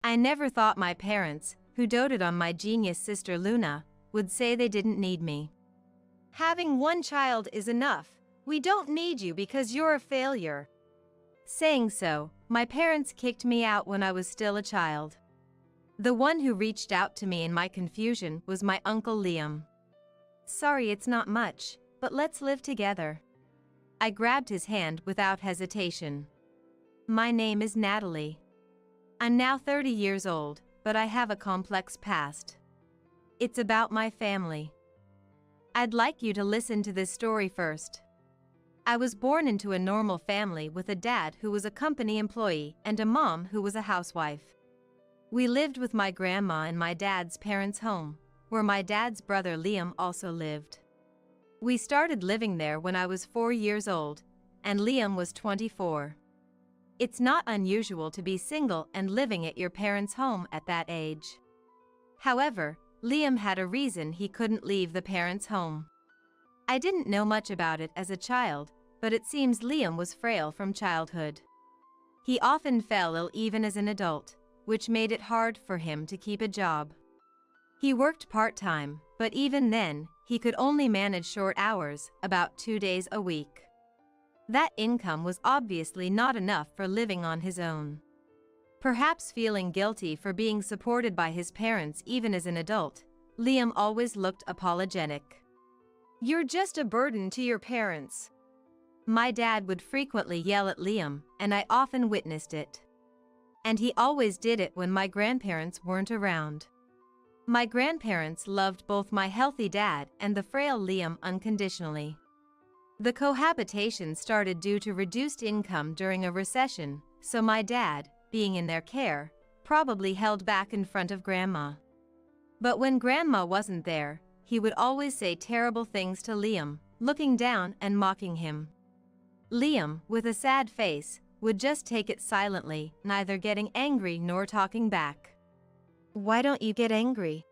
I never thought my parents, who doted on my genius sister Luna, would say they didn't need me. Having one child is enough. We don't need you because you're a failure. Saying so, my parents kicked me out when I was still a child. The one who reached out to me in my confusion was my uncle Liam. Sorry, it's not much, but let's live together. I grabbed his hand without hesitation. My name is Natalie. I'm now 30 years old, but I have a complex past. It's about my family. I'd like you to listen to this story first. I was born into a normal family with a dad who was a company employee and a mom who was a housewife. We lived with my grandma in my dad's parents' home, where my dad's brother Liam also lived. We started living there when I was 4 years old, and Liam was 24. It's not unusual to be single and living at your parents' home at that age. However, Liam had a reason he couldn't leave the parents' home. I didn't know much about it as a child, but it seems Liam was frail from childhood. He often fell ill even as an adult, which made it hard for him to keep a job. He worked part-time, but even then, he could only manage short hours, about 2 days a week. That income was obviously not enough for living on his own. Perhaps feeling guilty for being supported by his parents even as an adult, Liam always looked apologetic. "You're just a burden to your parents." My dad would frequently yell at Liam, and I often witnessed it. And he always did it when my grandparents weren't around. My grandparents loved both my healthy dad and the frail Liam unconditionally. The cohabitation started due to reduced income during a recession, so my dad, being in their care, probably held back in front of Grandma. But when Grandma wasn't there, he would always say terrible things to Liam, looking down and mocking him. Liam, with a sad face, would just take it silently, neither getting angry nor talking back. "Why don't you get angry?"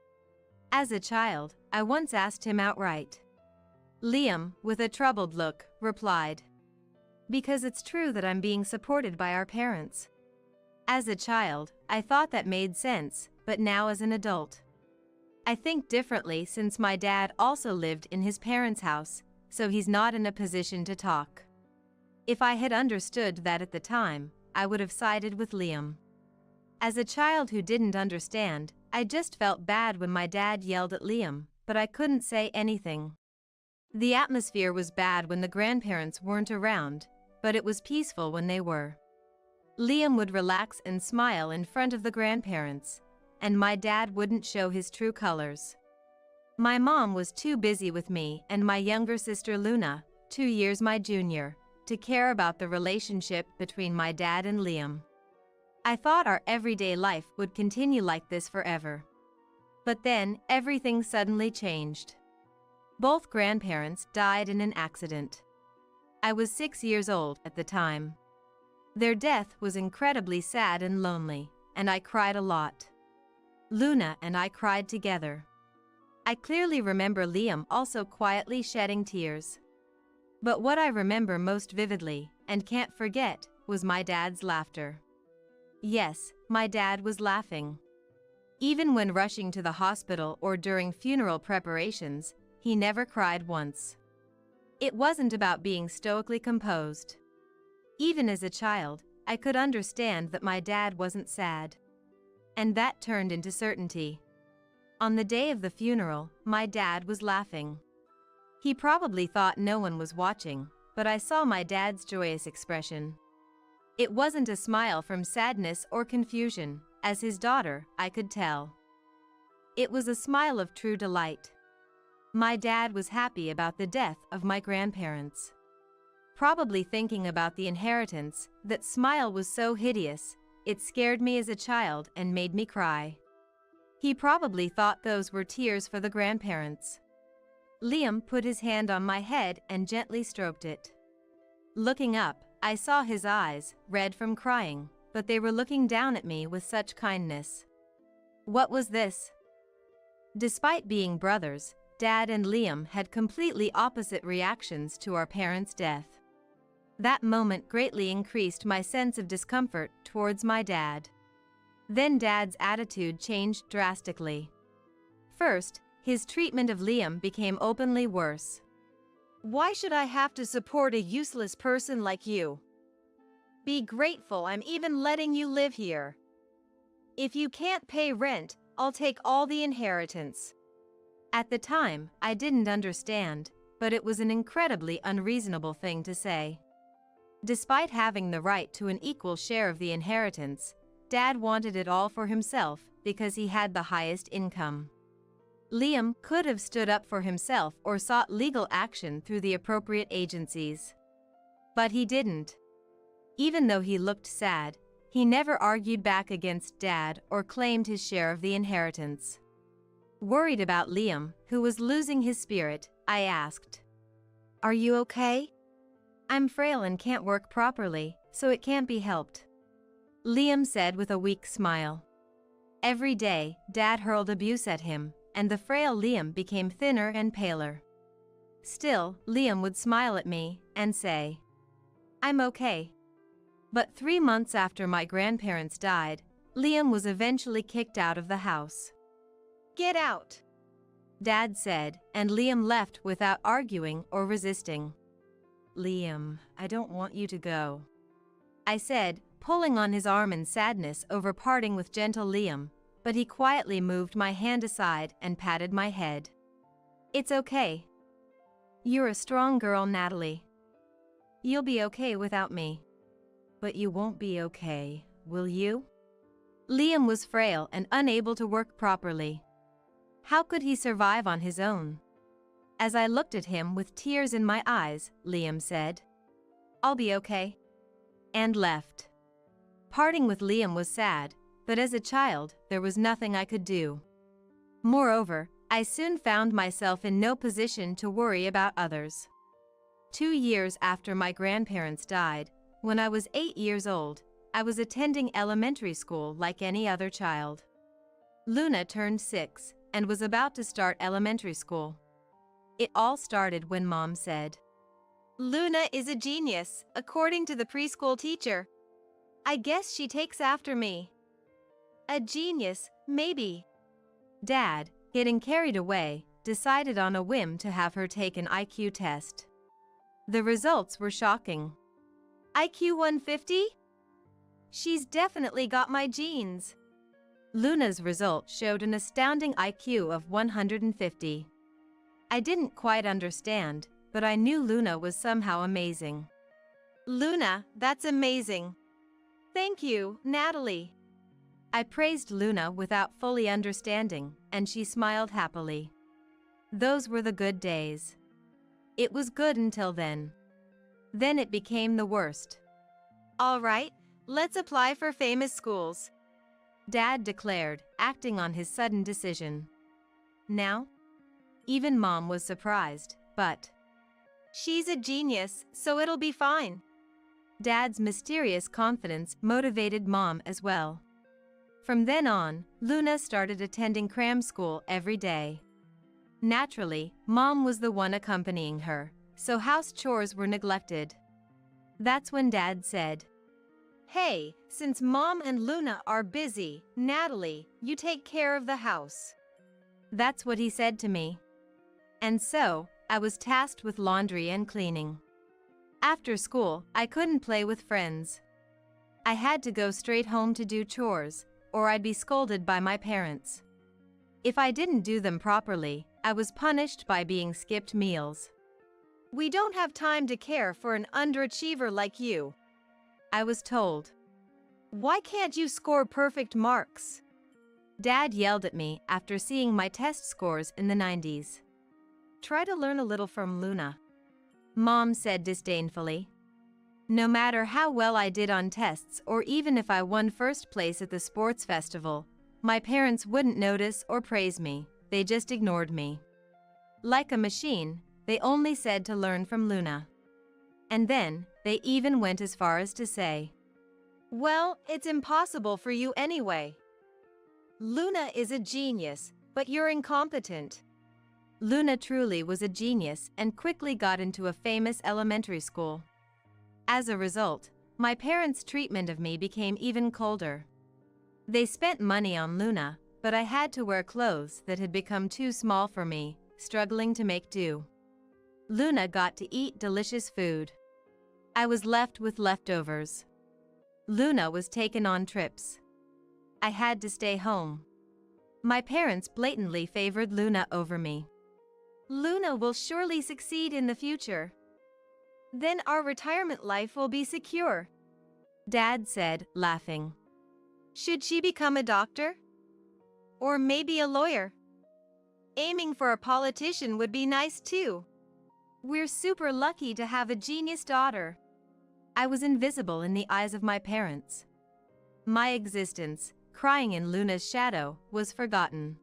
As a child, I once asked him outright. Liam, with a troubled look, replied, "Because it's true that I'm being supported by our parents." As a child, I thought that made sense, but now as an adult, I think differently since my dad also lived in his parents' house, so he's not in a position to talk. If I had understood that at the time, I would have sided with Liam. As a child who didn't understand, I just felt bad when my dad yelled at Liam, but I couldn't say anything. The atmosphere was bad when the grandparents weren't around, but it was peaceful when they were. Liam would relax and smile in front of the grandparents, and my dad wouldn't show his true colors. My mom was too busy with me and my younger sister Luna, 2 years my junior, to care about the relationship between my dad and Liam. I thought our everyday life would continue like this forever. But then, everything suddenly changed. Both grandparents died in an accident. I was 6 years old at the time. Their death was incredibly sad and lonely, and I cried a lot. Luna and I cried together. I clearly remember Liam also quietly shedding tears. But what I remember most vividly, and can't forget, was my dad's laughter. Yes, my dad was laughing. Even when rushing to the hospital or during funeral preparations, he never cried once. It wasn't about being stoically composed. Even as a child, I could understand that my dad wasn't sad. And that turned into certainty. On the day of the funeral, my dad was laughing. He probably thought no one was watching, but I saw my dad's joyous expression. It wasn't a smile from sadness or confusion, as his daughter, I could tell. It was a smile of true delight. My dad was happy about the death of my grandparents. Probably thinking about the inheritance, that smile was so hideous, it scared me as a child and made me cry. He probably thought those were tears for the grandparents. Liam put his hand on my head and gently stroked it. Looking up, I saw his eyes, red from crying, but they were looking down at me with such kindness. What was this? Despite being brothers, Dad and Liam had completely opposite reactions to our parents' death. That moment greatly increased my sense of discomfort towards my dad. Then Dad's attitude changed drastically. First, his treatment of Liam became openly worse. "Why should I have to support a useless person like you? Be grateful I'm even letting you live here. If you can't pay rent, I'll take all the inheritance." At the time, I didn't understand, but it was an incredibly unreasonable thing to say. Despite having the right to an equal share of the inheritance, Dad wanted it all for himself because he had the highest income. Liam could have stood up for himself or sought legal action through the appropriate agencies. But he didn't. Even though he looked sad, he never argued back against Dad or claimed his share of the inheritance. Worried about Liam, who was losing his spirit, I asked, "Are you okay?" "I'm frail and can't work properly, so it can't be helped," Liam said with a weak smile. Every day, Dad hurled abuse at him, and the frail Liam became thinner and paler. Still, Liam would smile at me and say, "I'm okay." But 3 months after my grandparents died, Liam was eventually kicked out of the house. "Get out," Dad said, and Liam left without arguing or resisting. "Liam, I don't want you to go," I said, pulling on his arm in sadness over parting with gentle Liam, but he quietly moved my hand aside and patted my head. "It's okay. You're a strong girl, Natalie. You'll be okay without me." "But you won't be okay, will you?" Liam was frail and unable to work properly. How could he survive on his own? As I looked at him with tears in my eyes, Liam said, "I'll be okay," and left. Parting with Liam was sad, but as a child, there was nothing I could do. Moreover, I soon found myself in no position to worry about others. 2 years after my grandparents died, when I was 8 years old, I was attending elementary school like any other child. Luna turned 6 and was about to start elementary school. It all started when Mom said, "Luna is a genius, according to the preschool teacher. I guess she takes after me." A genius, maybe. Dad, getting carried away, decided on a whim to have her take an IQ test. The results were shocking. IQ 150? She's definitely got my genes. Luna's result showed an astounding IQ of 150. I didn't quite understand, but I knew Luna was somehow amazing. "Luna, that's amazing. Thank you, Natalie." I praised Luna without fully understanding, and she smiled happily. Those were the good days. It was good until then. Then it became the worst. "All right, let's apply for famous schools," Dad declared, acting on his sudden decision. "Now?" Even Mom was surprised, but "She's a genius, so it'll be fine." Dad's mysterious confidence motivated Mom as well. From then on, Luna started attending cram school every day. Naturally, Mom was the one accompanying her, so house chores were neglected. That's when Dad said, "Hey, since Mom and Luna are busy, Natalie, you take care of the house." That's what he said to me. And so, I was tasked with laundry and cleaning. After school, I couldn't play with friends. I had to go straight home to do chores, or I'd be scolded by my parents. If I didn't do them properly, I was punished by being skipped meals. "We don't have time to care for an underachiever like you," I was told. "Why can't you score perfect marks?" Dad yelled at me after seeing my test scores in the 90s. "Try to learn a little from Luna," Mom said disdainfully. No matter how well I did on tests or even if I won first place at the sports festival, my parents wouldn't notice or praise me, they just ignored me. Like a machine, they only said to learn from Luna. And then, they even went as far as to say, "Well, it's impossible for you anyway. Luna is a genius, but you're incompetent." Luna truly was a genius and quickly got into a famous elementary school. As a result, my parents' treatment of me became even colder. They spent money on Luna, but I had to wear clothes that had become too small for me, struggling to make do. Luna got to eat delicious food. I was left with leftovers. Luna was taken on trips. I had to stay home. My parents blatantly favored Luna over me. Luna will surely succeed in the future. Then our retirement life will be secure, Dad said, laughing. Should she become a doctor? Or maybe a lawyer? Aiming for a politician would be nice too. We're super lucky to have a genius daughter. I was invisible in the eyes of my parents. My existence, crying in Luna's shadow, was forgotten.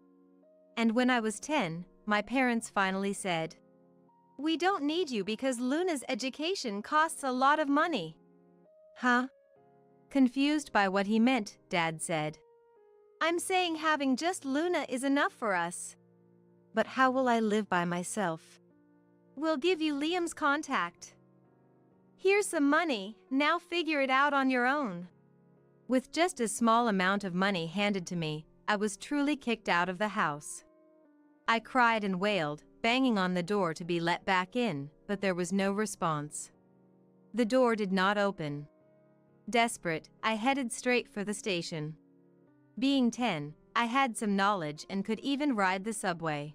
And when I was 10, my parents finally said, "We don't need you because Luna's education costs a lot of money." Huh? Confused by what he meant, Dad said. I'm saying having just Luna is enough for us. But how will I live by myself? We'll give you Liam's contact. Here's some money, now figure it out on your own. With just a small amount of money handed to me, I was truly kicked out of the house. I cried and wailed, banging on the door to be let back in, but there was no response. The door did not open. Desperate, I headed straight for the station. Being 10, I had some knowledge and could even ride the subway.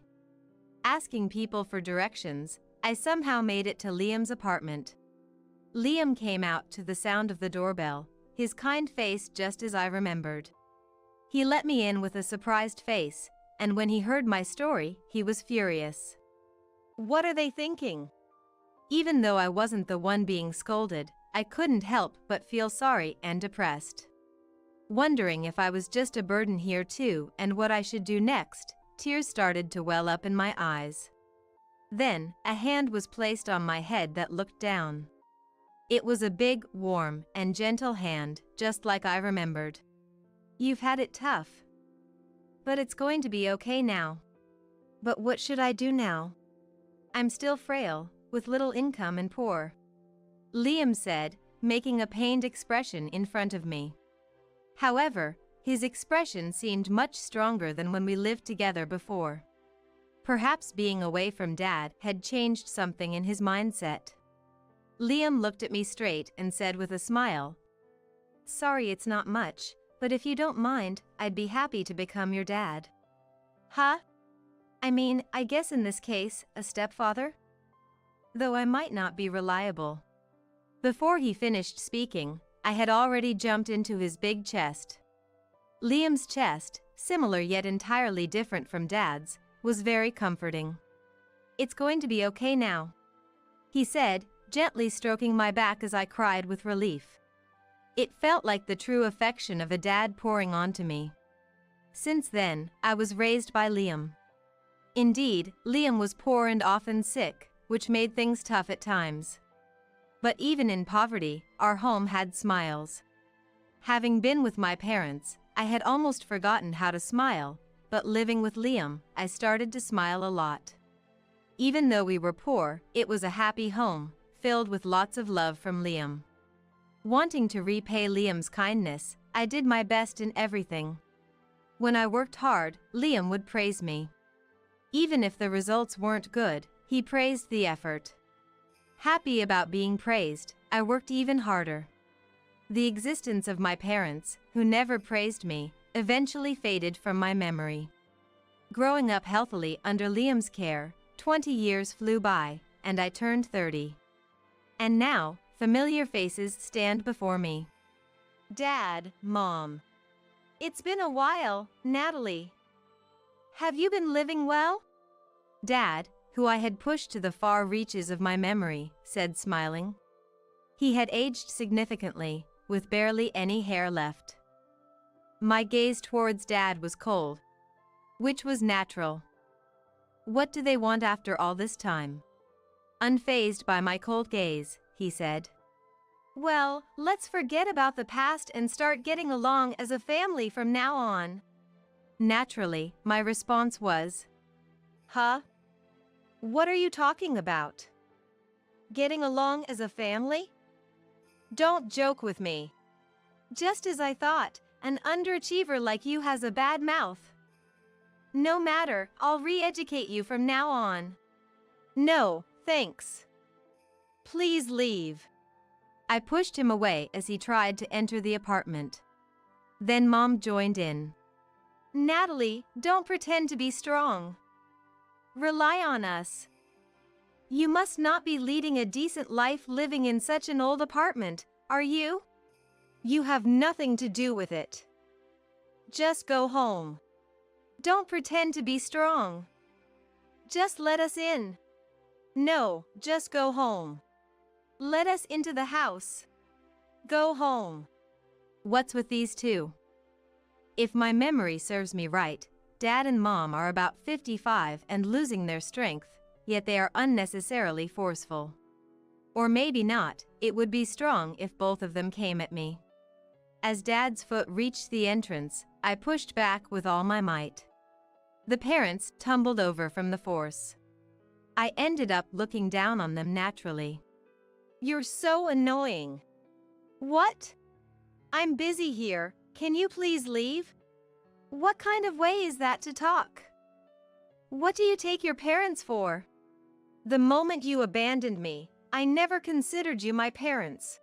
Asking people for directions, I somehow made it to Liam's apartment. Liam came out to the sound of the doorbell, his kind face just as I remembered. He let me in with a surprised face, and when he heard my story, he was furious. What are they thinking? Even though I wasn't the one being scolded, I couldn't help but feel sorry and depressed. Wondering if I was just a burden here too and what I should do next, tears started to well up in my eyes. Then, a hand was placed on my head that looked down. It was a big, warm, and gentle hand, just like I remembered. You've had it tough. But it's going to be okay now. But what should I do now? I'm still frail, with little income and poor, Liam said, making a pained expression in front of me. However, his expression seemed much stronger than when we lived together before. Perhaps being away from Dad had changed something in his mindset. Liam looked at me straight and said with a smile, "Sorry, it's not much, but if you don't mind, I'd be happy to become your dad." Huh? I mean, I guess in this case, a stepfather? Though I might not be reliable. Before he finished speaking, I had already jumped into his big chest. Liam's chest, similar yet entirely different from Dad's, was very comforting. "It's going to be okay now," he said, gently stroking my back as I cried with relief. It felt like the true affection of a dad pouring onto me. Since then, I was raised by Liam. Indeed, Liam was poor and often sick, which made things tough at times. But even in poverty, our home had smiles. Having been with my parents, I had almost forgotten how to smile, but living with Liam, I started to smile a lot. Even though we were poor, it was a happy home, filled with lots of love from Liam. Wanting to repay Liam's kindness, I did my best in everything. When I worked hard, Liam would praise me. Even if the results weren't good, he praised the effort. Happy about being praised, I worked even harder. The existence of my parents, who never praised me, eventually faded from my memory. Growing up healthily under Liam's care, 20 years flew by, and I turned 30. And now, familiar faces stand before me. Dad, Mom. It's been a while, Natalie. Have you been living well? Dad, who I had pushed to the far reaches of my memory, said smiling. He had aged significantly, with barely any hair left. My gaze towards Dad was cold, which was natural. What do they want after all this time? Unfazed by my cold gaze, he said. Well, let's forget about the past and start getting along as a family from now on. Naturally, my response was, Huh? What are you talking about? Getting along as a family? Don't joke with me. Just as I thought, An underachiever like you has a bad mouth. No matter, I'll re-educate you from now on. No, thanks. Please leave. I pushed him away as he tried to enter the apartment. Then Mom joined in. Natalie, don't pretend to be strong. Rely on us. You must not be leading a decent life living in such an old apartment, are you? You have nothing to do with it. Just go home. Don't pretend to be strong. Just let us in. No, just go home. Let us into the house. Go home. What's with these two? If my memory serves me right, Dad and Mom are about 55 and losing their strength, yet they are unnecessarily forceful. Or maybe not, it would be strong if both of them came at me. As Dad's foot reached the entrance, I pushed back with all my might. The parents tumbled over from the force. I ended up looking down on them naturally. You're so annoying. What? I'm busy here, can you please leave? What kind of way is that to talk? What do you take your parents for? The moment you abandoned me, I never considered you my parents.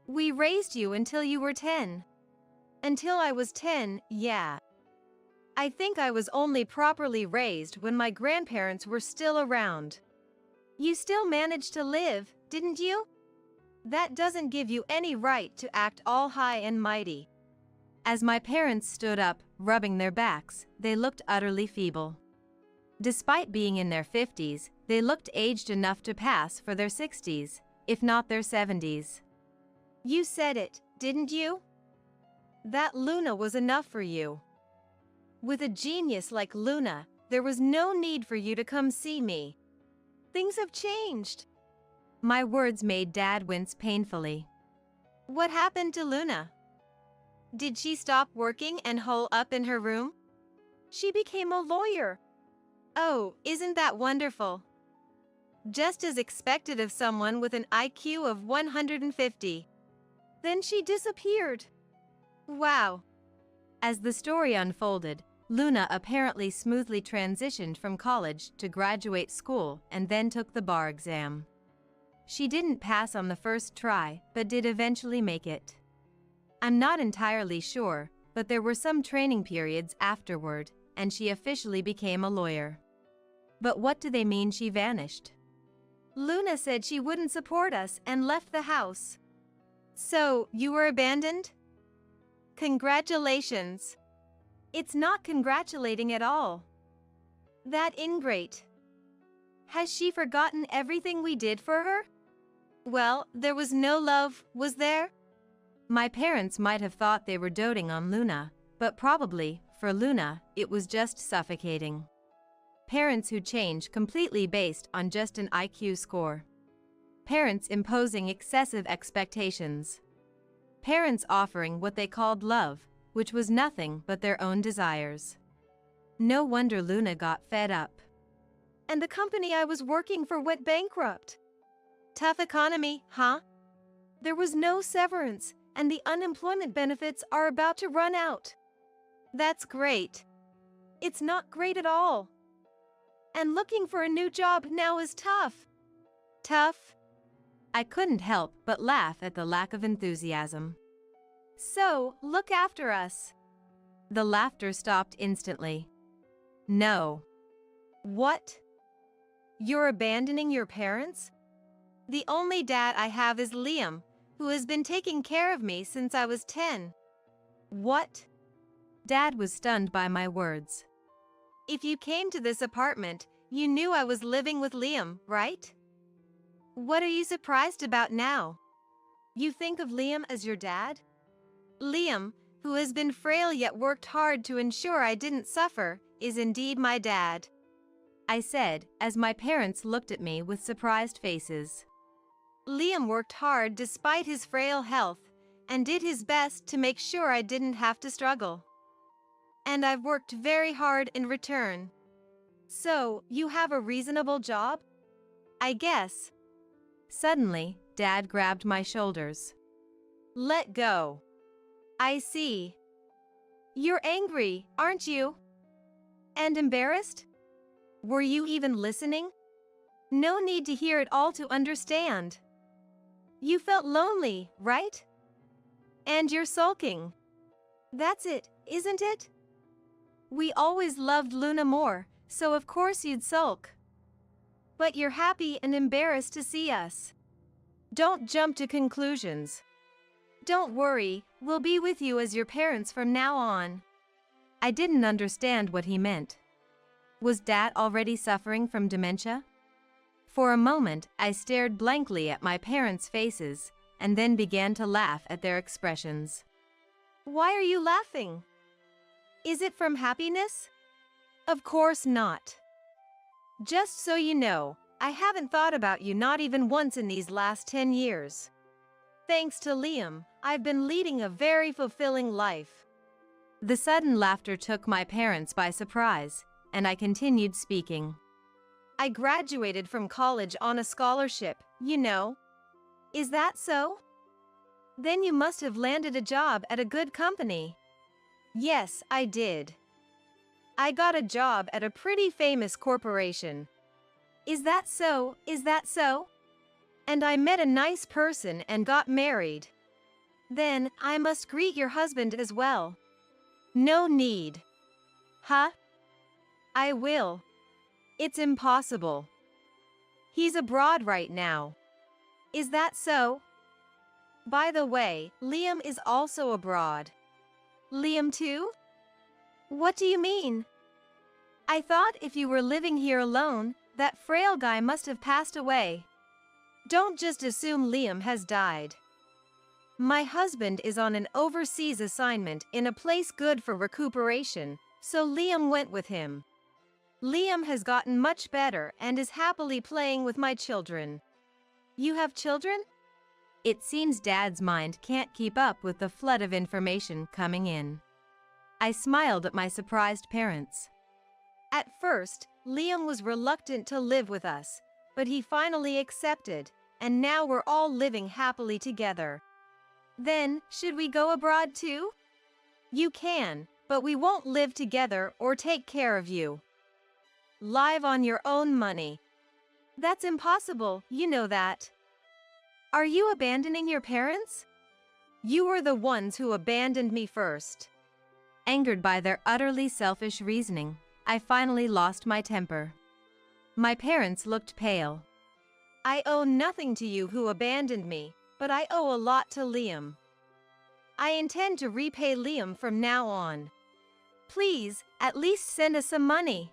We raised you until you were 10. Until I was 10, yeah. I think I was only properly raised when my grandparents were still around. You still managed to live, didn't you? That doesn't give you any right to act all high and mighty. As my parents stood up, rubbing their backs, they looked utterly feeble. Despite being in their 50s, they looked aged enough to pass for their 60s, if not their 70s. You said it, didn't you? That Luna was enough for you. With a genius like Luna, there was no need for you to come see me. Things have changed. My words made Dad wince painfully. What happened to Luna? Did she stop working and hole up in her room? She became a lawyer. Oh, isn't that wonderful? Just as expected of someone with an IQ of 150. Then she disappeared. Wow. As the story unfolded, Luna apparently smoothly transitioned from college to graduate school and then took the bar exam. She didn't pass on the first try, but did eventually make it. I'm not entirely sure, but there were some training periods afterward, and she officially became a lawyer. But what do they mean she vanished? Luna said she wouldn't support us and left the house. So, you were abandoned? Congratulations. It's not congratulating at all. That ingrate. Has she forgotten everything we did for her? Well, there was no love, was there? My parents might have thought they were doting on Luna, but probably, for Luna, it was just suffocating. Parents who change completely based on just an IQ score. Parents imposing excessive expectations. Parents offering what they called love, which was nothing but their own desires. No wonder Luna got fed up. And the company I was working for went bankrupt. Tough economy, huh? There was no severance, and the unemployment benefits are about to run out. That's great. It's not great at all. And looking for a new job now is tough. Tough? I couldn't help but laugh at the lack of enthusiasm. So, look after us. The laughter stopped instantly. No. What? You're abandoning your parents? The only dad I have is Liam, who has been taking care of me since I was 10. What? Dad was stunned by my words. If you came to this apartment, you knew I was living with Liam, right? What are you surprised about now? You think of Liam as your dad? Liam, who has been frail yet worked hard to ensure I didn't suffer, is indeed my dad. I said, as my parents looked at me with surprised faces. Liam worked hard despite his frail health, and did his best to make sure I didn't have to struggle. And I've worked very hard in return. So, you have a reasonable job? I guess. Suddenly, Dad grabbed my shoulders. Let go. I see. You're angry, aren't you? And embarrassed? Were you even listening? No need to hear it all to understand. You felt lonely, right? And you're sulking. That's it, isn't it? We always loved Luna more, so of course you'd sulk. But you're happy and embarrassed to see us. Don't jump to conclusions. Don't worry, we'll be with you as your parents from now on. I didn't understand what he meant. Was Dad already suffering from dementia? For a moment, I stared blankly at my parents' faces, and then began to laugh at their expressions. Why are you laughing? Is it from happiness? Of course not. Just so you know, I haven't thought about you not even once in these last 10 years. Thanks to Liam, I've been leading a very fulfilling life. The sudden laughter took my parents by surprise, and I continued speaking. I graduated from college on a scholarship, you know. Is that so? Then you must have landed a job at a good company. Yes, I did. I got a job at a pretty famous corporation. Is that so? Is that so? And I met a nice person and got married. Then, I must greet your husband as well. No need. Huh? I will. It's impossible. He's abroad right now. Is that so? By the way, Liam is also abroad. Liam too? What do you mean? I thought if you were living here alone, that frail guy must have passed away. Don't just assume Liam has died. My husband is on an overseas assignment in a place good for recuperation, so Liam went with him. Liam has gotten much better and is happily playing with my children. You have children? It seems Dad's mind can't keep up with the flood of information coming in. I smiled at my surprised parents. At first, Liam was reluctant to live with us, but he finally accepted, and now we're all living happily together. Then, should we go abroad too? You can, but we won't live together or take care of you. Live on your own money. That's impossible, you know that. Are you abandoning your parents? You were the ones who abandoned me first. Angered by their utterly selfish reasoning, I finally lost my temper. My parents looked pale. I owe nothing to you who abandoned me, but I owe a lot to Liam. I intend to repay Liam from now on. Please, at least send us some money.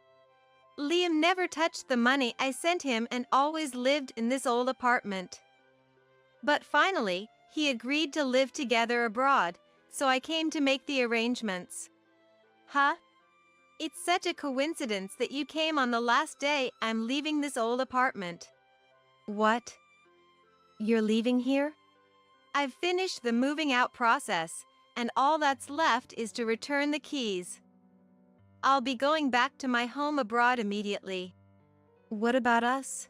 Liam never touched the money I sent him and always lived in this old apartment. But finally, he agreed to live together abroad, so I came to make the arrangements. Huh? It's such a coincidence that you came on the last day I'm leaving this old apartment. What? You're leaving here? I've finished the moving out process, and all that's left is to return the keys. I'll be going back to my home abroad immediately. What about us?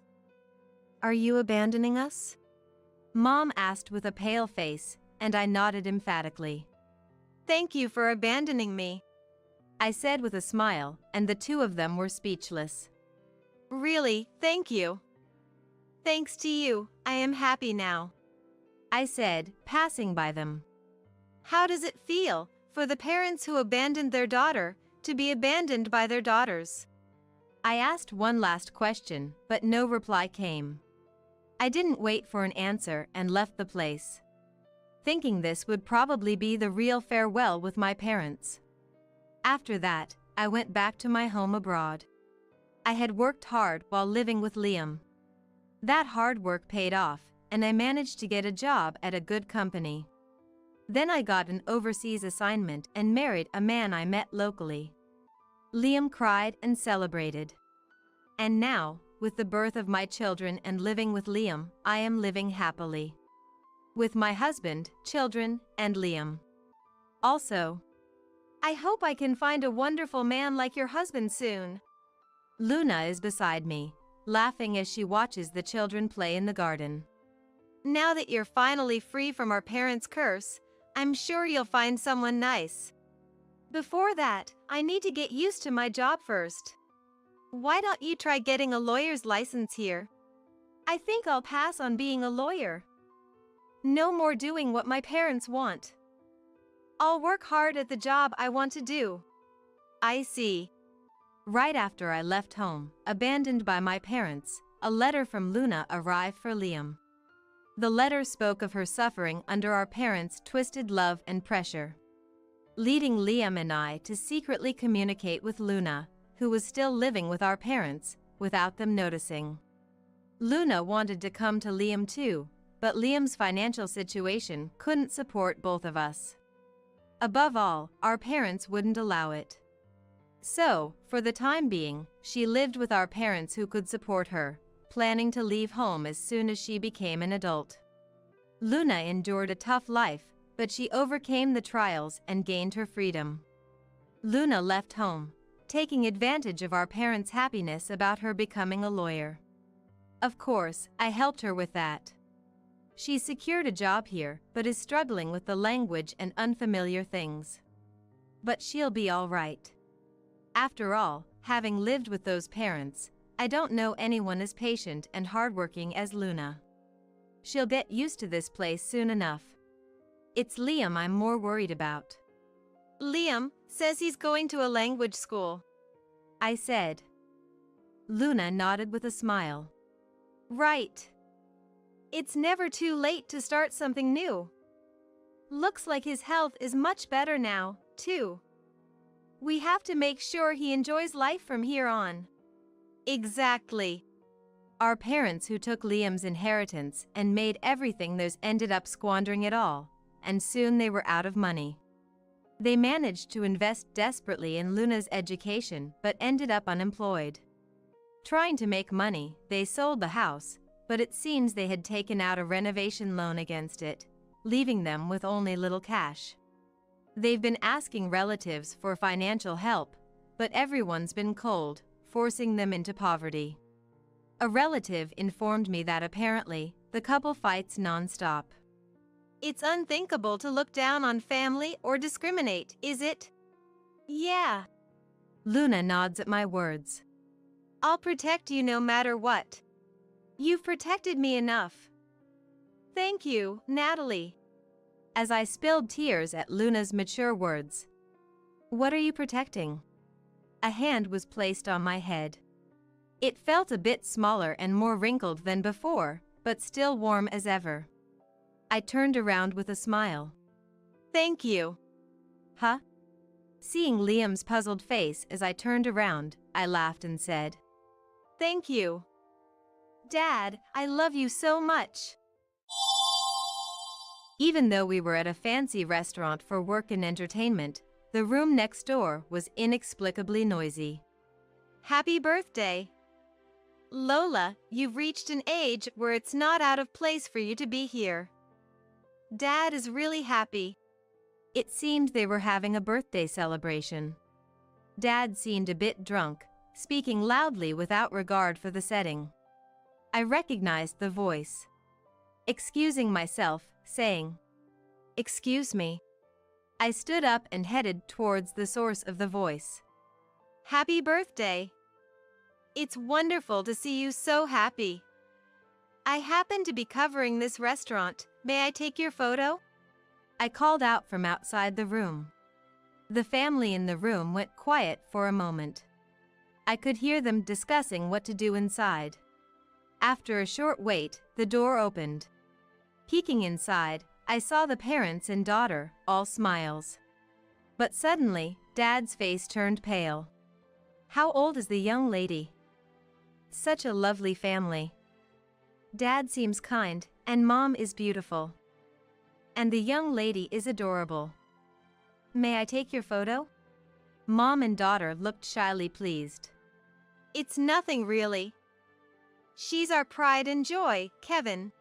Are you abandoning us? Mom asked with a pale face, and I nodded emphatically. Thank you for abandoning me, I said with a smile, and the two of them were speechless. Really, thank you. Thanks to you, I am happy now, I said, passing by them. How does it feel for the parents who abandoned their daughter to be abandoned by their daughters? I asked one last question, but no reply came. I didn't wait for an answer and left the place, thinking this would probably be the real farewell with my parents. After that, I went back to my home abroad. I had worked hard while living with Liam. That hard work paid off, and I managed to get a job at a good company. Then I got an overseas assignment and married a man I met locally. Liam cried and celebrated. And now, with the birth of my children and living with Liam, I am living happily. With my husband, children, and Liam. Also, I hope I can find a wonderful man like your husband soon. Luna is beside me, laughing as she watches the children play in the garden. Now that you're finally free from our parents' curse, I'm sure you'll find someone nice. Before that, I need to get used to my job first. Why don't you try getting a lawyer's license here? I think I'll pass on being a lawyer. No more doing what my parents want. I'll work hard at the job I want to do. I see. Right after I left home, abandoned by my parents, a letter from Luna arrived for Liam. The letter spoke of her suffering under our parents' twisted love and pressure, leading Liam and I to secretly communicate with Luna, who was still living with our parents, without them noticing. Luna wanted to come to Liam too, but Liam's financial situation couldn't support both of us. Above all, our parents wouldn't allow it. So, for the time being, she lived with our parents who could support her, planning to leave home as soon as she became an adult. Luna endured a tough life, but she overcame the trials and gained her freedom. Luna left home, taking advantage of our parents' happiness about her becoming a lawyer. Of course, I helped her with that. She secured a job here, but is struggling with the language and unfamiliar things. But she'll be all right. After all, having lived with those parents, I don't know anyone as patient and hardworking as Luna. She'll get used to this place soon enough. It's Liam I'm more worried about. Liam says he's going to a language school, I said. Luna nodded with a smile. Right. It's never too late to start something new. Looks like his health is much better now, too. We have to make sure he enjoys life from here on. Exactly. Our parents who took Liam's inheritance and made everything theirs ended up squandering it all, and soon they were out of money. They managed to invest desperately in Luna's education but ended up unemployed. Trying to make money, they sold the house, but it seems they had taken out a renovation loan against it, leaving them with only little cash. They've been asking relatives for financial help, but everyone's been cold, forcing them into poverty. A relative informed me that apparently, the couple fights non-stop. It's unthinkable to look down on family or discriminate, is it? Yeah. Luna nods at my words. I'll protect you no matter what. You've protected me enough. Thank you, Natalie. As I spilled tears at Luna's mature words. What are you protecting? A hand was placed on my head. It felt a bit smaller and more wrinkled than before, but still warm as ever. I turned around with a smile. Thank you. Huh? Seeing Liam's puzzled face as I turned around, I laughed and said, Thank you. Dad, I love you so much. Even though we were at a fancy restaurant for work and entertainment, the room next door was inexplicably noisy. Happy birthday. Lola, you've reached an age where it's not out of place for you to be here. Dad is really happy. It seemed they were having a birthday celebration. Dad seemed a bit drunk, speaking loudly without regard for the setting. I recognized the voice. Excusing myself, saying, Excuse me. I stood up and headed towards the source of the voice. Happy birthday. It's wonderful to see you so happy. I happen to be covering this restaurant. May I take your photo? I called out from outside the room. The family in the room went quiet for a moment. I could hear them discussing what to do inside. After a short wait, the door opened. Peeking inside, I saw the parents and daughter, all smiles. But suddenly, Dad's face turned pale. How old is the young lady? Such a lovely family. Dad seems kind, and Mom is beautiful. And the young lady is adorable. May I take your photo? Mom and daughter looked shyly pleased. It's nothing really. She's our pride and joy, Kevin.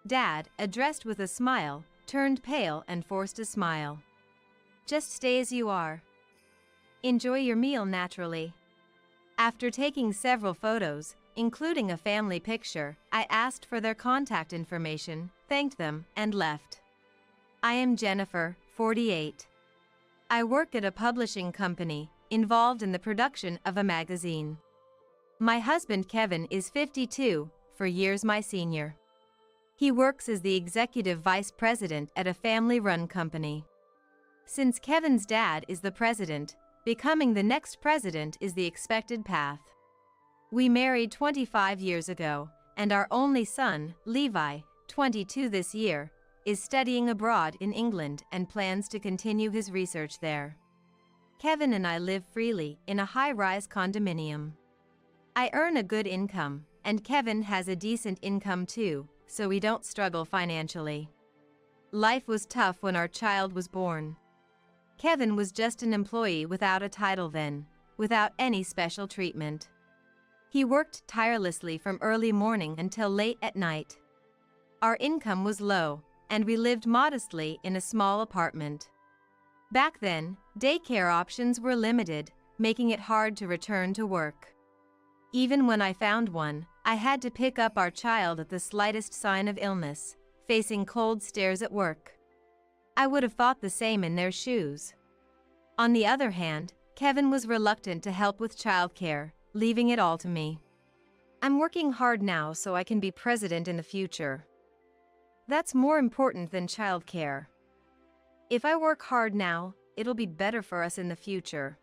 Dad, addressed with a smile, turned pale and forced a smile. Just stay as you are. Enjoy your meal naturally. After taking several photos, including a family picture, I asked for their contact information, thanked them, and left. I am Jennifer, 48. I work at a publishing company, involved in the production of a magazine. My husband Kevin is 52, 4 years my senior. He works as the executive vice president at a family-run company. Since Kevin's dad is the president, becoming the next president is the expected path. We married 25 years ago, and our only son, Levi, 22 this year, is studying abroad in England and plans to continue his research there. Kevin and I live freely in a high-rise condominium. I earn a good income, and Kevin has a decent income too, so we don't struggle financially. Life was tough when our child was born. Kevin was just an employee without a title then, without any special treatment. He worked tirelessly from early morning until late at night. Our income was low, and we lived modestly in a small apartment. Back then, daycare options were limited, making it hard to return to work. Even when I found one, I had to pick up our child at the slightest sign of illness, facing cold stares at work. I would have thought the same in their shoes. On the other hand, Kevin was reluctant to help with childcare, leaving it all to me. I'm working hard now so I can be president in the future. That's more important than childcare. If I work hard now, it'll be better for us in the future.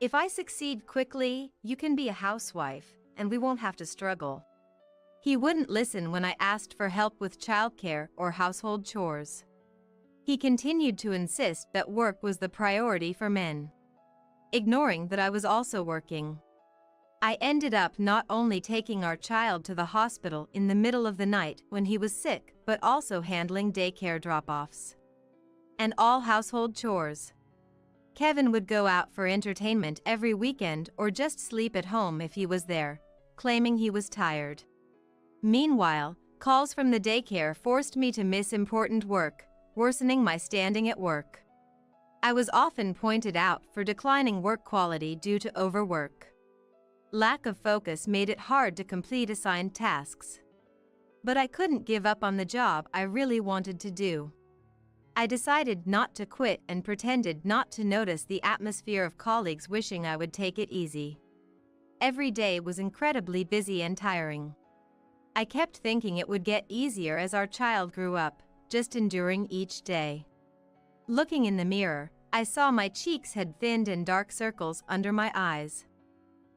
If I succeed quickly, you can be a housewife, and we won't have to struggle. He wouldn't listen when I asked for help with childcare or household chores. He continued to insist that work was the priority for men, ignoring that I was also working. I ended up not only taking our child to the hospital in the middle of the night when he was sick, but also handling daycare drop-offs and all household chores. Kevin would go out for entertainment every weekend or just sleep at home if he was there, claiming he was tired. Meanwhile, calls from the daycare forced me to miss important work, worsening my standing at work. I was often pointed out for declining work quality due to overwork. Lack of focus made it hard to complete assigned tasks. But I couldn't give up on the job I really wanted to do. I decided not to quit and pretended not to notice the atmosphere of colleagues wishing I would take it easy. Every day was incredibly busy and tiring. I kept thinking it would get easier as our child grew up, just enduring each day. Looking in the mirror, I saw my cheeks had thinned and dark circles under my eyes.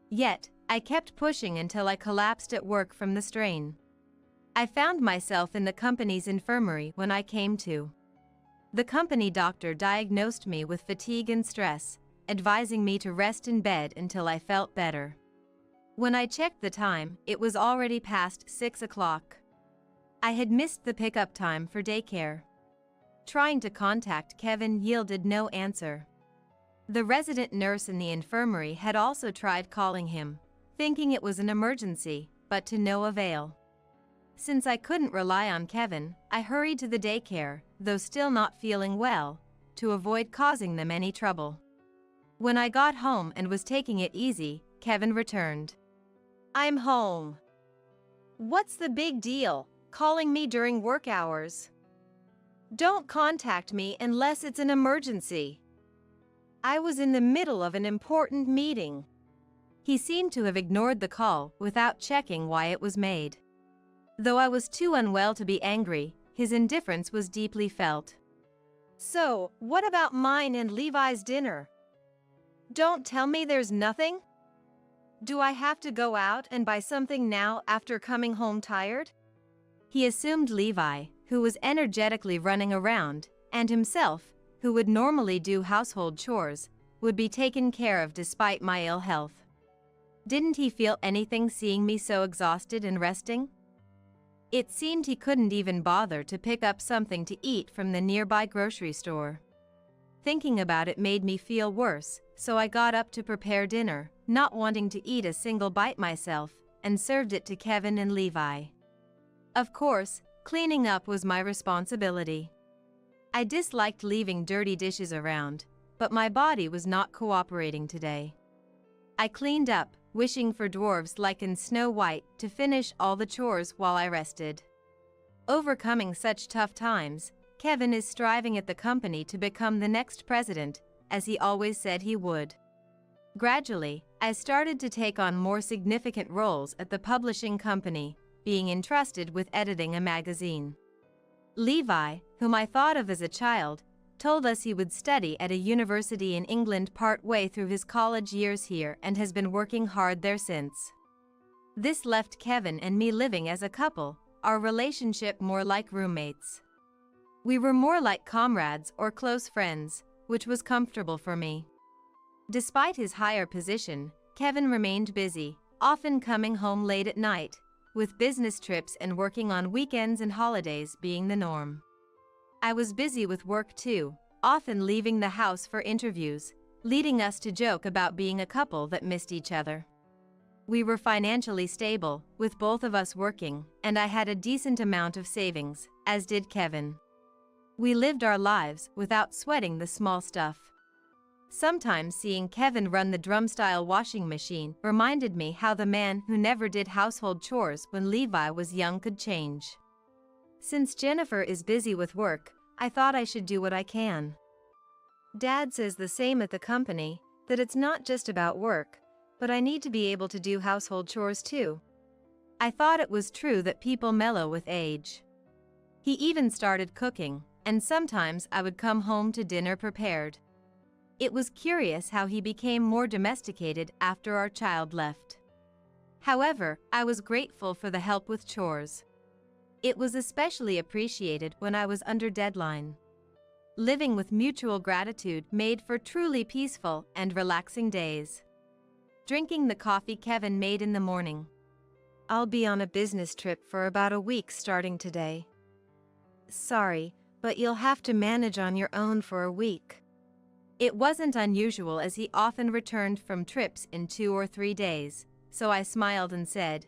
Yet, I kept pushing until I collapsed at work from the strain. I found myself in the company's infirmary when I came to. The company doctor diagnosed me with fatigue and stress, advising me to rest in bed until I felt better. When I checked the time, it was already past 6 o'clock. I had missed the pickup time for daycare. Trying to contact Kevin yielded no answer. The resident nurse in the infirmary had also tried calling him, thinking it was an emergency, but to no avail. Since I couldn't rely on Kevin, I hurried to the daycare, though still not feeling well, to avoid causing them any trouble. When I got home and was taking it easy, Kevin returned. "I'm home. What's the big deal, calling me during work hours? Don't contact me unless it's an emergency. I was in the middle of an important meeting." He seemed to have ignored the call without checking why it was made. Though I was too unwell to be angry, his indifference was deeply felt. "So, what about mine and Levi's dinner? Don't tell me there's nothing? Do I have to go out and buy something now after coming home tired?" He assumed Levi, who was energetically running around, and himself, who would normally do household chores, would be taken care of despite my ill health. Didn't he feel anything seeing me so exhausted and resting? It seemed he couldn't even bother to pick up something to eat from the nearby grocery store. Thinking about it made me feel worse, so I got up to prepare dinner, not wanting to eat a single bite myself, and served it to Kevin and Levi. Of course, cleaning up was my responsibility. I disliked leaving dirty dishes around, but my body was not cooperating today. I cleaned up, wishing for dwarves like in Snow White to finish all the chores while I rested. Overcoming such tough times, Kevin is striving at the company to become the next president, as he always said he would. Gradually, I started to take on more significant roles at the publishing company, being entrusted with editing a magazine. Levi, whom I thought of as a child, told us he would study at a university in England part way through his college years here and has been working hard there since. This left Kevin and me living as a couple, our relationship more like roommates. We were more like comrades or close friends, which was comfortable for me. Despite his higher position, Kevin remained busy, often coming home late at night, with business trips and working on weekends and holidays being the norm. I was busy with work too, often leaving the house for interviews, leading us to joke about being a couple that missed each other. We were financially stable, with both of us working, and I had a decent amount of savings, as did Kevin. We lived our lives without sweating the small stuff. Sometimes seeing Kevin run the drum-style washing machine reminded me how the man who never did household chores when Levi was young could change. Since Jennifer is busy with work, I thought I should do what I can. Dad says the same at the company, that it's not just about work, but I need to be able to do household chores too. I thought it was true that people mellow with age. He even started cooking, and sometimes I would come home to dinner prepared. It was curious how he became more domesticated after our child left. However, I was grateful for the help with chores. It was especially appreciated when I was under deadline. Living with mutual gratitude made for truly peaceful and relaxing days. Drinking the coffee Kevin made in the morning. I'll be on a business trip for about a week starting today. Sorry, but you'll have to manage on your own for a week. It wasn't unusual as he often returned from trips in 2 or 3 days, so I smiled and said,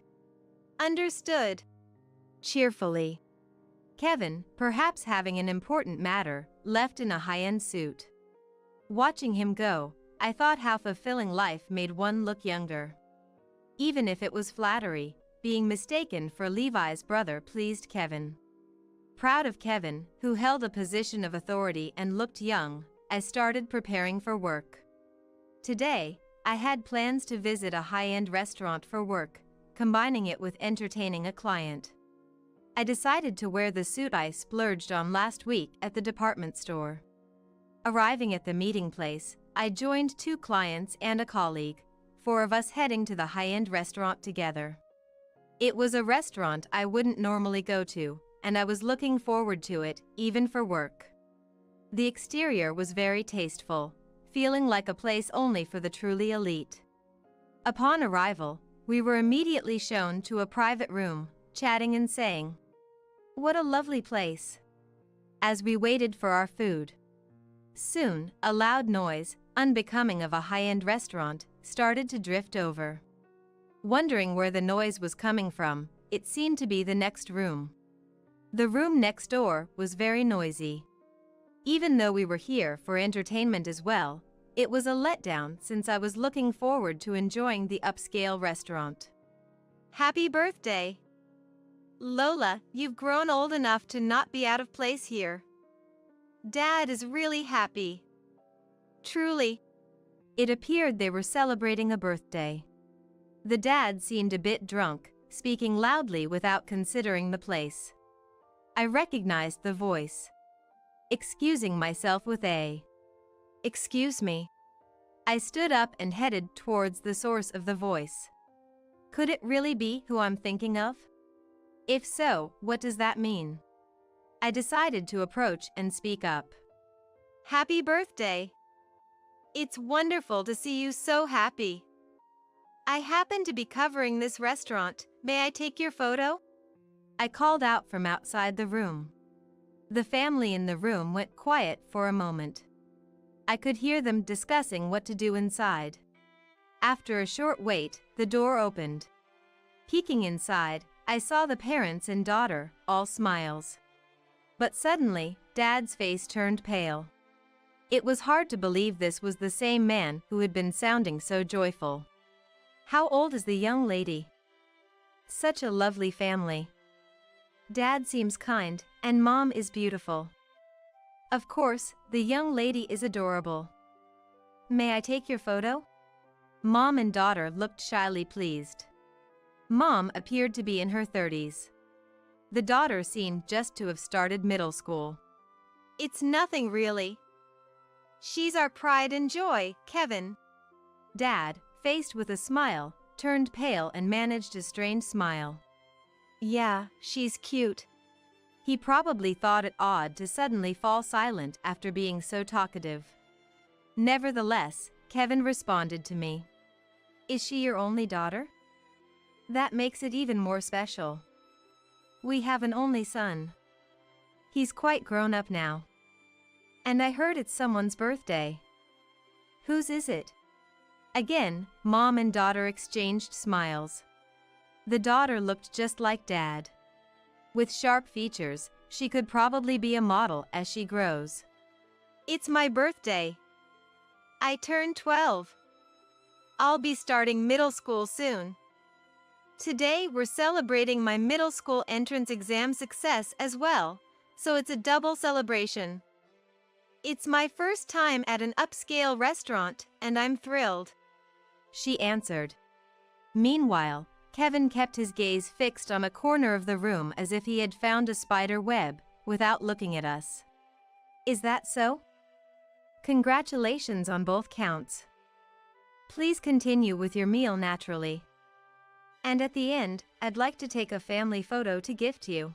"Understood," cheerfully. Kevin, perhaps having an important matter, left in a high-end suit. Watching him go, I thought how fulfilling life made one look younger. Even if it was flattery, being mistaken for Levi's brother pleased Kevin. Proud of Kevin, who held a position of authority and looked young, I started preparing for work. Today, I had plans to visit a high-end restaurant for work, combining it with entertaining a client. I decided to wear the suit I splurged on last week at the department store. Arriving at the meeting place, I joined 2 clients and a colleague, 4 of us heading to the high-end restaurant together. It was a restaurant I wouldn't normally go to, and I was looking forward to it, even for work. The exterior was very tasteful, feeling like a place only for the truly elite. Upon arrival, we were immediately shown to a private room, chatting and saying, "What a lovely place," as we waited for our food. Soon, a loud noise, unbecoming of a high-end restaurant, started to drift over. Wondering where the noise was coming from, it seemed to be the next room. The room next door was very noisy. Even though we were here for entertainment as well, it was a letdown since I was looking forward to enjoying the upscale restaurant. "Happy birthday! Lola, you've grown old enough to not be out of place here. Dad is really happy." Truly. It appeared they were celebrating a birthday. The dad seemed a bit drunk, speaking loudly without considering the place. I recognized the voice. Excusing myself with a "Excuse me." I stood up and headed towards the source of the voice. Could it really be who I'm thinking of? If so, what does that mean? I decided to approach and speak up. "Happy birthday! It's wonderful to see you so happy. I happen to be covering this restaurant. May I take your photo?" I called out from outside the room. The family in the room went quiet for a moment. I could hear them discussing what to do inside. After a short wait, the door opened. Peeking inside, I saw the parents and daughter, all smiles. But suddenly, Dad's face turned pale. It was hard to believe this was the same man who had been sounding so joyful. "How old is the young lady?" "Such a lovely family. Dad seems kind, and Mom is beautiful." Of course, the young lady is adorable. May I take your photo? Mom and daughter looked shyly pleased. Mom appeared to be in her 30s. The daughter seemed just to have started middle school. It's nothing really. She's our pride and joy, Kevin. Dad, faced with a smile, turned pale and managed a strained smile. Yeah, she's cute. He probably thought it odd to suddenly fall silent after being so talkative. Nevertheless, Kevin responded to me. Is she your only daughter? That makes it even more special. We have an only son. He's quite grown up now. And I heard it's someone's birthday. Whose is it? Again, Mom and daughter exchanged smiles. The daughter looked just like Dad. With sharp features, she could probably be a model as she grows. It's my birthday. I turned 12. I'll be starting middle school soon. Today we're celebrating my middle school entrance exam success as well, so it's a double celebration. It's my first time at an upscale restaurant, and I'm thrilled, she answered. Meanwhile, Kevin kept his gaze fixed on a corner of the room as if he had found a spider web, without looking at us. Is that so? Congratulations on both counts. Please continue with your meal naturally. And at the end, I'd like to take a family photo to gift you.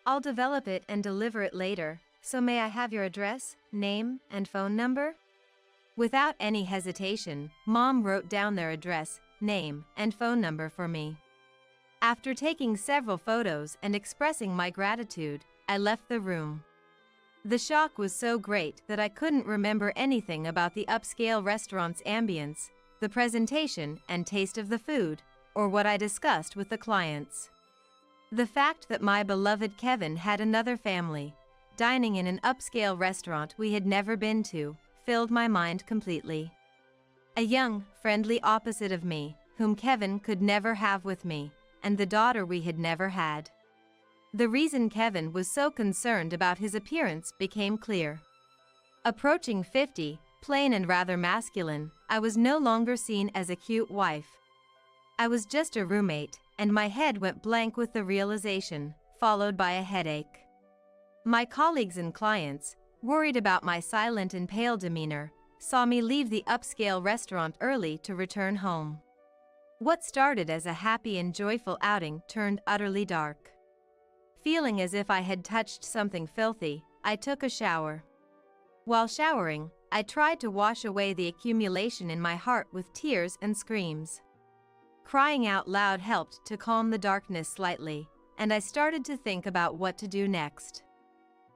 I'll develop it and deliver it later, so may I have your address, name, and phone number? Without any hesitation, Mom wrote down their address, name, and phone number for me. After taking several photos and expressing my gratitude, I left the room. The shock was so great that I couldn't remember anything about the upscale restaurant's ambience, the presentation and taste of the food, or what I discussed with the clients. The fact that my beloved Kevin had another family, dining in an upscale restaurant we had never been to, filled my mind completely. A young, friendly opposite of me, whom Kevin could never have with me, and the daughter we had never had. The reason Kevin was so concerned about his appearance became clear. Approaching 50, plain and rather masculine, I was no longer seen as a cute wife. I was just a roommate, and my head went blank with the realization, followed by a headache. My colleagues and clients, worried about my silent and pale demeanor, saw me leave the upscale restaurant early to return home. What started as a happy and joyful outing turned utterly dark. Feeling as if I had touched something filthy, I took a shower. While showering, I tried to wash away the accumulation in my heart with tears and screams. Crying out loud helped to calm the darkness slightly, and I started to think about what to do next.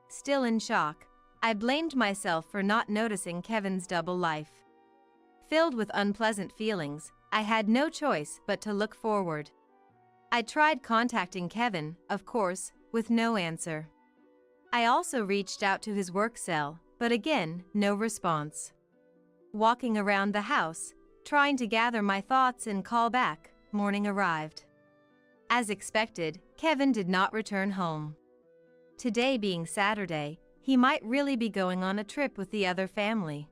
Still in shock, I blamed myself for not noticing Kevin's double life. Filled with unpleasant feelings, I had no choice but to look forward. I tried contacting Kevin, of course, with no answer. I also reached out to his work cell, but again, no response. Walking around the house, trying to gather my thoughts and call back, morning arrived. As expected, Kevin did not return home. Today being Saturday, he might really be going on a trip with the other family.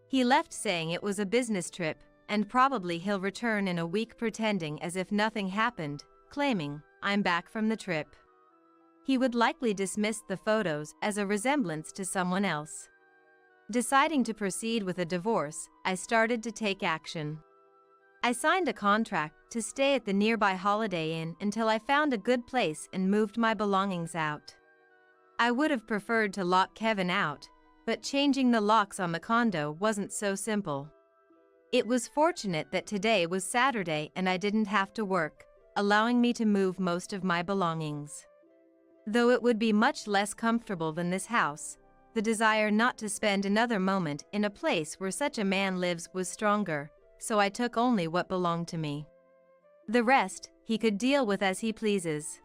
He left saying it was a business trip, and probably he'll return in a week pretending as if nothing happened, claiming, I'm back from the trip. He would likely dismiss the photos as a resemblance to someone else. Deciding to proceed with a divorce, I started to take action. I signed a contract to stay at the nearby Holiday Inn until I found a good place and moved my belongings out. I would have preferred to lock Kevin out, but changing the locks on the condo wasn't so simple. It was fortunate that today was Saturday and I didn't have to work, allowing me to move most of my belongings. Though it would be much less comfortable than this house, the desire not to spend another moment in a place where such a man lives was stronger, so I took only what belonged to me. The rest, he could deal with as he pleases.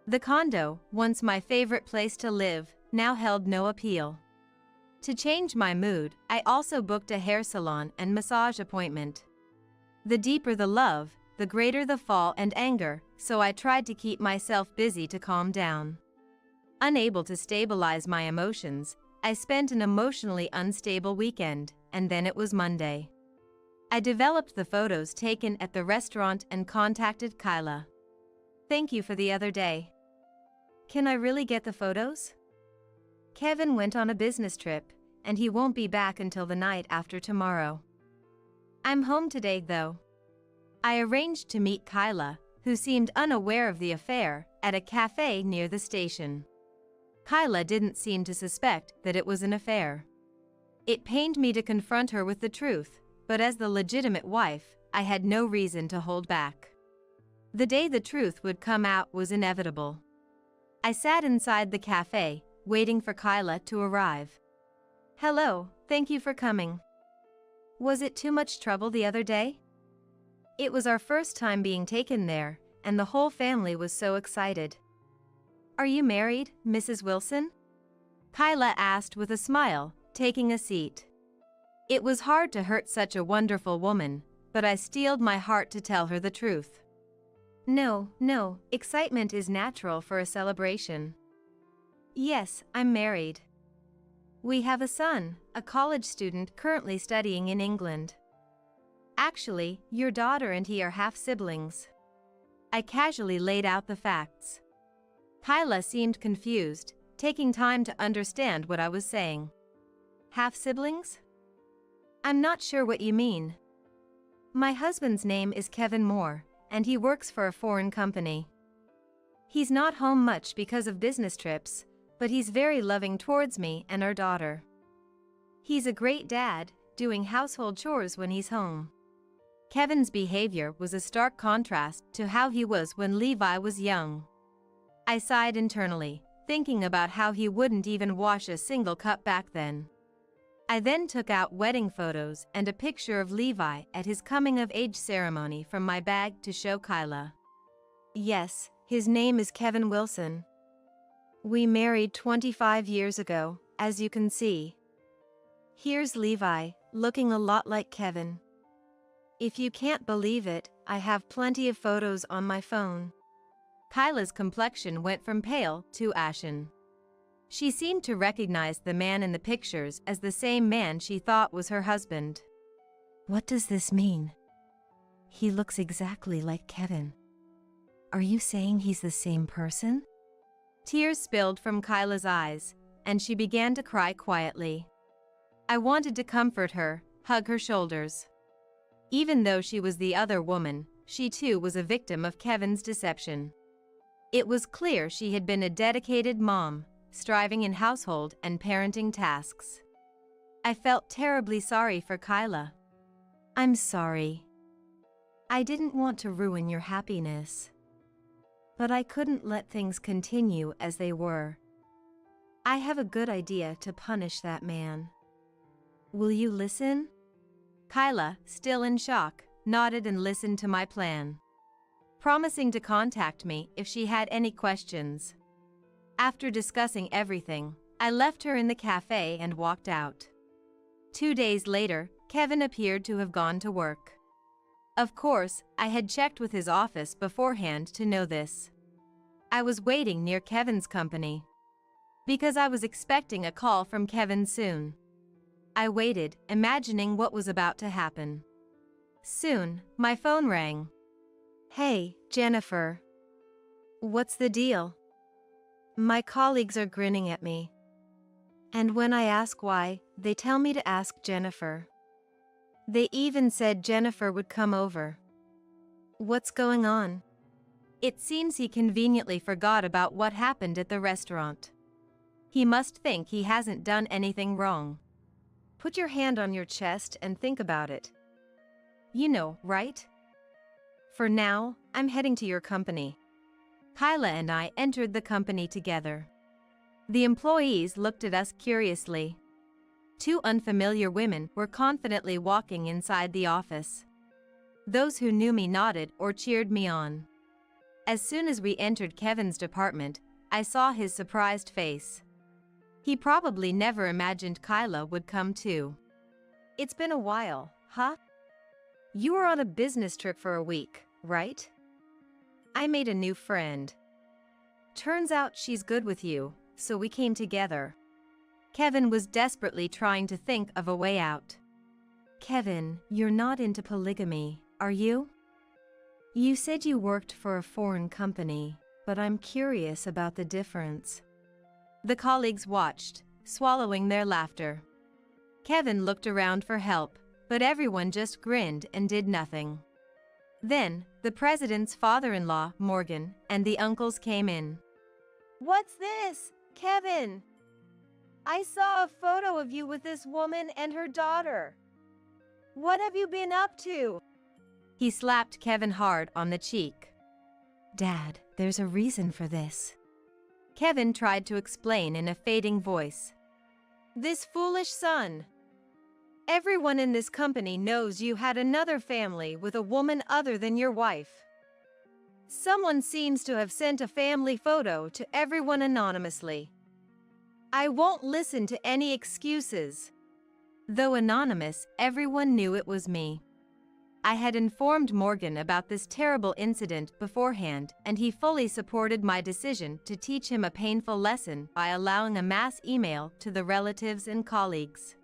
The condo, once my favorite place to live, now held no appeal. To change my mood, I also booked a hair salon and massage appointment. The deeper the love, the greater the fall and anger, so I tried to keep myself busy to calm down. Unable to stabilize my emotions, I spent an emotionally unstable weekend, and then it was Monday. I developed the photos taken at the restaurant and contacted Kyla. Thank you for the other day. Can I really get the photos? Kevin went on a business trip, and he won't be back until the night after tomorrow. I'm home today, though. I arranged to meet Kyla, who seemed unaware of the affair, at a cafe near the station. Kyla didn't seem to suspect that it was an affair. It pained me to confront her with the truth, but as the legitimate wife, I had no reason to hold back. The day the truth would come out was inevitable. I sat inside the cafe, waiting for Kyla to arrive. Hello, thank you for coming. Was it too much trouble the other day? It was our first time being taken there, and the whole family was so excited. Are you married, Mrs. Wilson? Kyla asked with a smile, taking a seat. It was hard to hurt such a wonderful woman, but I steeled my heart to tell her the truth. No, excitement is natural for a celebration. Yes, I'm married. We have a son, a college student currently studying in England. Actually, your daughter and he are half-siblings. I casually laid out the facts. Kyla seemed confused, taking time to understand what I was saying. Half-siblings? I'm not sure what you mean. My husband's name is Kevin Moore, and he works for a foreign company. He's not home much because of business trips, but he's very loving towards me and our daughter. He's a great dad, doing household chores when he's home. Kevin's behavior was a stark contrast to how he was when Levi was young. I sighed internally, thinking about how he wouldn't even wash a single cup back then. I then took out wedding photos and a picture of Levi at his coming-of-age ceremony from my bag to show Kyla. Yes, his name is Kevin Wilson. We married 25 years ago, as you can see. Here's Levi, looking a lot like Kevin. If you can't believe it, I have plenty of photos on my phone. Kyla's complexion went from pale to ashen. She seemed to recognize the man in the pictures as the same man she thought was her husband. What does this mean? He looks exactly like Kevin. Are you saying he's the same person? Tears spilled from Kyla's eyes, and she began to cry quietly. I wanted to comfort her, hug her shoulders. Even though she was the other woman, she too was a victim of Kevin's deception. It was clear she had been a dedicated mom, striving in household and parenting tasks. I felt terribly sorry for Kyla. I'm sorry. I didn't want to ruin your happiness. But I couldn't let things continue as they were. I have a good idea to punish that man. Will you listen? Kyla, still in shock, nodded and listened to my plan, promising to contact me if she had any questions. After discussing everything, I left her in the cafe and walked out. 2 days later, Kevin appeared to have gone to work. Of course, I had checked with his office beforehand to know this. I was waiting near Kevin's company, because I was expecting a call from Kevin soon. I waited, imagining what was about to happen. Soon, my phone rang. Hey, Jennifer. What's the deal? My colleagues are grinning at me. And when I ask why, they tell me to ask Jennifer. They even said Jennifer would come over. What's going on? It seems he conveniently forgot about what happened at the restaurant. He must think he hasn't done anything wrong. Put your hand on your chest and think about it. You know, right? For now, I'm heading to your company. Kyla and I entered the company together. The employees looked at us curiously. 2 unfamiliar women were confidently walking inside the office. Those who knew me nodded or cheered me on. As soon as we entered Kevin's department, I saw his surprised face. He probably never imagined Kyla would come too. It's been a while, huh? You were on a business trip for a week, right? I made a new friend. Turns out she's good with you, so we came together. Kevin was desperately trying to think of a way out. Kevin, you're not into polygamy, are you? You said you worked for a foreign company, but I'm curious about the difference. The colleagues watched, swallowing their laughter. Kevin looked around for help, but everyone just grinned and did nothing. Then, the president's father-in-law, Morgan, and the uncles came in. What's this, Kevin? I saw a photo of you with this woman and her daughter. What have you been up to? He slapped Kevin hard on the cheek. Dad, there's a reason for this. Kevin tried to explain in a fading voice. This foolish son. Everyone in this company knows you had another family with a woman other than your wife. Someone seems to have sent a family photo to everyone anonymously. I won't listen to any excuses. Though anonymous, everyone knew it was me. I had informed Morgan about this terrible incident beforehand, and he fully supported my decision to teach him a painful lesson by allowing a mass email to the relatives and colleagues.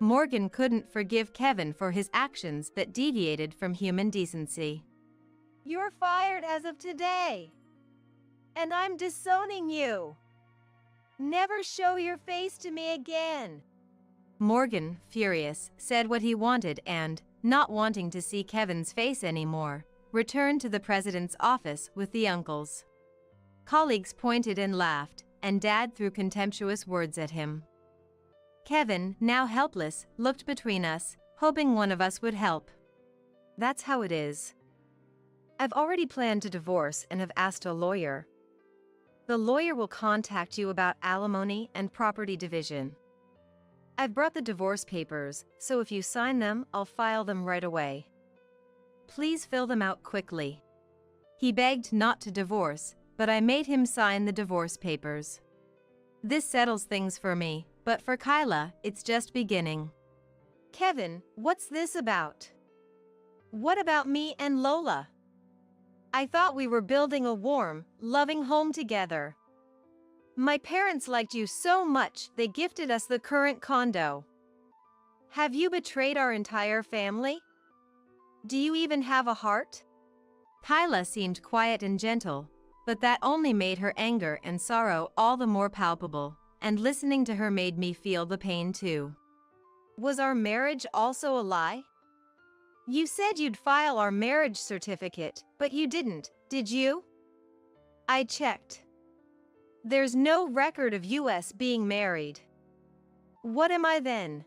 Morgan couldn't forgive Kevin for his actions that deviated from human decency. You're fired as of today. And I'm disowning you. Never show your face to me again. Morgan, furious, said what he wanted and, not wanting to see Kevin's face anymore, returned to the president's office with the uncles. Colleagues pointed and laughed, and Dad threw contemptuous words at him. Kevin, now helpless, looked between us, hoping one of us would help. That's how it is. I've already planned to divorce and have asked a lawyer. The lawyer will contact you about alimony and property division. I've brought the divorce papers, so if you sign them, I'll file them right away. Please fill them out quickly. He begged not to divorce, but I made him sign the divorce papers. This settles things for me, but for Kyla, it's just beginning. Kevin, what's this about? What about me and Lola? I thought we were building a warm, loving home together. My parents liked you so much, they gifted us the current condo. Have you betrayed our entire family? Do you even have a heart? Kyla seemed quiet and gentle, but that only made her anger and sorrow all the more palpable, and listening to her made me feel the pain too. Was our marriage also a lie? You said you'd file our marriage certificate, but you didn't, did you? I checked. There's no record of us being married. What am I then?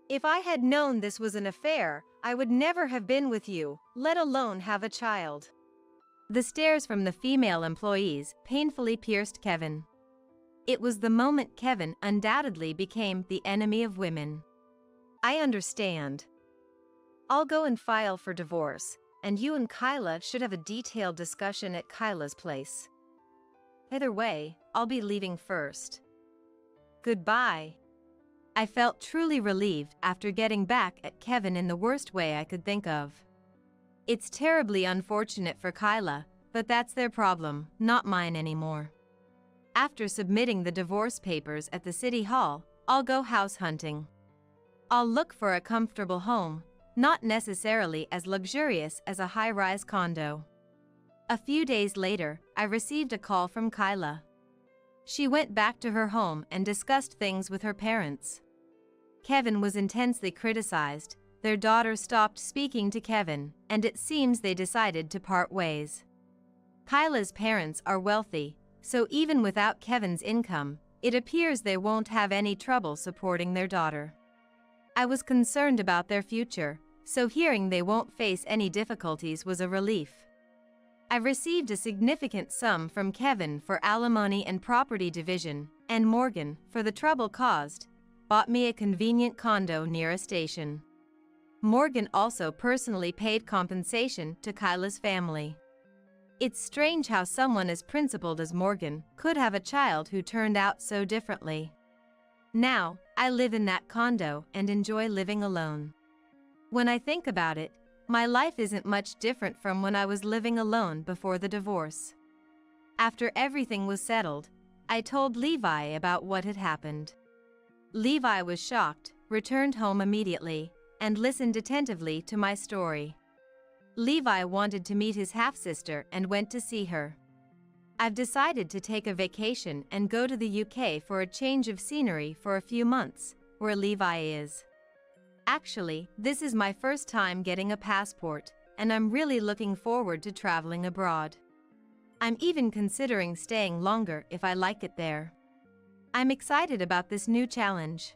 If I had known this was an affair, I would never have been with you, let alone have a child. The stares from the female employees painfully pierced Kevin. It was the moment Kevin undoubtedly became the enemy of women. I understand. I'll go and file for divorce, and you and Kyla should have a detailed discussion at Kyla's place. Either way, I'll be leaving first. Goodbye. I felt truly relieved after getting back at Kevin in the worst way I could think of. It's terribly unfortunate for Kyla, but that's their problem, not mine anymore. After submitting the divorce papers at the city hall, I'll go house hunting. I'll look for a comfortable home, not necessarily as luxurious as a high-rise condo. A few days later, I received a call from Kyla. She went back to her home and discussed things with her parents. Kevin was intensely criticized, their daughter stopped speaking to Kevin, and it seems they decided to part ways. Kyla's parents are wealthy, so even without Kevin's income, it appears they won't have any trouble supporting their daughter. I was concerned about their future, so hearing they won't face any difficulties was a relief. I received a significant sum from Kevin for alimony and property division, and Morgan, for the trouble caused, bought me a convenient condo near a station. Morgan also personally paid compensation to Kyla's family. It's strange how someone as principled as Morgan could have a child who turned out so differently. Now, I live in that condo and enjoy living alone. When I think about it, my life isn't much different from when I was living alone before the divorce. After everything was settled, I told Levi about what had happened. Levi was shocked, returned home immediately, and listened attentively to my story. Levi wanted to meet his half-sister and went to see her. I've decided to take a vacation and go to the UK for a change of scenery for a few months, where Levi is. Actually, this is my first time getting a passport, and I'm really looking forward to traveling abroad. I'm even considering staying longer if I like it there. I'm excited about this new challenge.